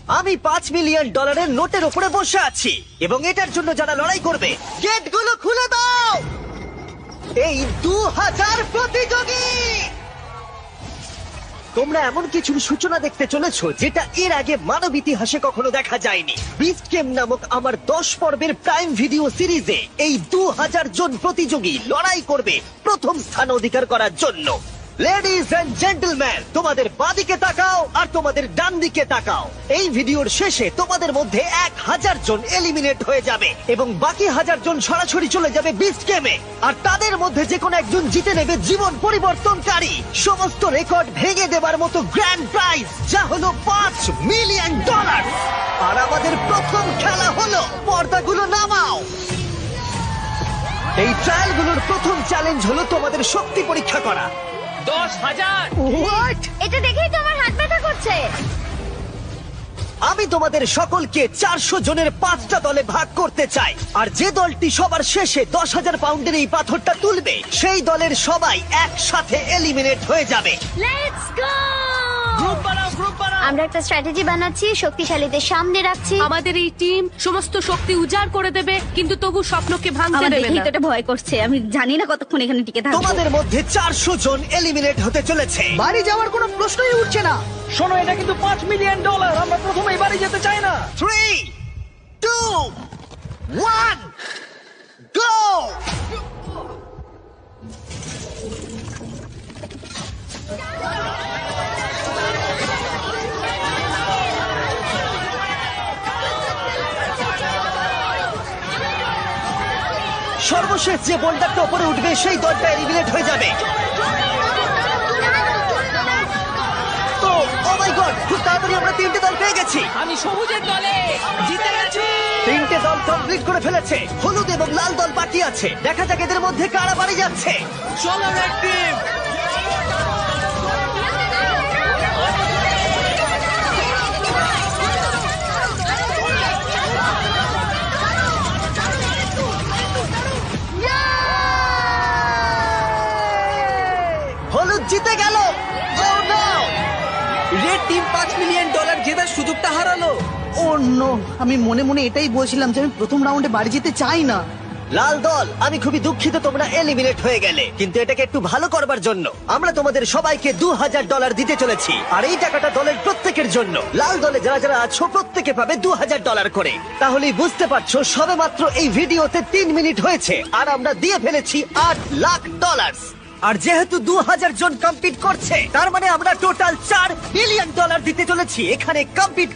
আমি $5 মিলিয়ন নোটের উপরে বসে আছি এবং এটার জন্য যারা লড়াই করবে গেটগুলো খুলে দাও। এই 2000 প্রতিযোগী, তোমরা এমন কিছুর সূচনা দেখতে চলেছো যেটা এর আগে মানব ইতিহাসে কখনো দেখা যায়নি। বিস্ট গেম নামক আমার 10 পর্বের প্রাইম ভিডিও সিরিজে এই 2000 জন প্রতিযোগী লড়াই করবে প্রথম স্থান অধিকার করার জন্য। লেডিজ এন্ড জেন্টলম্যান, তোমাদের বাঁদিকে তাকাও আর তোমাদের ডান দিকে তাকাও। এই ভিডিওর শেষে তোমাদের মধ্যে 1000 জন এলিমিনেট হয়ে যাবে এবং বাকি 1000 জন সরাসরি চলে যাবে বিস্ট গেমে। আর তাদের মধ্যে যে কোনো একজন জিতে নেবে জীবন পরিবর্তনকারী সমস্ত রেকর্ড ভেঙে দেবার মতো গ্র্যান্ড প্রাইজ, যা হলো $5 মিলিয়ন। আর আমাদের প্রথম খেলা হলো, পর্দাগুলো নামাও। এই ট্রায়ালগুলোর প্রথম চ্যালেঞ্জ হলো তোমাদের শক্তি পরীক্ষা করা। 10,000। হোয়াট? এটা দেখেই তো আমার হাত ব্যথা করছে। আমি তোমাদের সকলকে 400 জনের 5টা দলে ভাগ করতে চাই। আর যে দলটি সবার শেষে 10,000 পাউন্ডের এই পাথরটা তুলবে, সেই দলের সবাই একসাথে এলিমিনেট হয়ে যাবে। Let's go! গ্রুপ বানাও, গ্রুপ বানাও। আমরা একটা স্ট্র্যাটেজি বানাচ্ছি, শক্তিশালীদের সামনে রাখছি। আমাদের এই টিম সমস্ত শক্তি উজাড় করে দেবে, কিন্তু তবু স্বপ্নকে ভাঙতে আমার দেবে দেখেই না। তো এটা ভয় করছে। আমি জানি না কতক্ষণ এখানে টিকে থাকবো। তোমাদের মধ্যে 400 জন এলিমিনেট হতে চলেছে। বাড়ি যাওয়ার কোনো প্রশ্নই উঠছে না। শোনো, এটা কিন্তু $5 মিলিয়ন। আমরা প্রথমেই বাড়ি যেতে চাই না। 3, 2, 1, গো! সর্বশেষ যে বোল্ডারটা উপরে উঠবে সেই দলটা এলিমিনেট হয়ে যাবে। তো ও মাই গড, খুব তাড়াতাড়ি আমরা 3টে দল পেয়ে গেছি। আমি সবুজের দলে জিতে গেছি। 3টে দল কমপ্লিট করে ফেলেছে। হলুদ এবং লাল দল বাকি আছে। দেখা যাক এদের মধ্যে কারা বাড়ি যাচ্ছে। চলো রেড টিম। হলুদ জিতে গেল। Oh no! Red team $5 million জেতার সুযোগটা হারালো। ও নো, আমি মনে মনে এটাই বলছিলাম যে আমি প্রথম রাউন্ডে বাড়ি যেতে চাই না। লাল দল, আমি খুবই দুঃখিত তোমরা এলিমিনেট হয়ে গেলে, কিন্তু এটাকে একটু ভালো করবার জন্য আমরা তোমাদের সবাইকে $2,000 দিতে চলেছি। আর এই টাকাটা দলের প্রত্যেকের জন্য। লাল দলে যারা যারা আছো প্রত্যেকে পাবে $2,000 করে। তাহলেই বুঝতে পারছো সবে মাত্র এই ভিডিওতে 3 মিনিট হয়েছে আর আমরা দিয়ে ফেলেছি $8 লাখ। আর যেহেতু 2000 জন কম্পিট করছে, তার মানে আমরা টোটাল $4 মিলিয়ন দিতে চলেছি। এখানে কম্পিট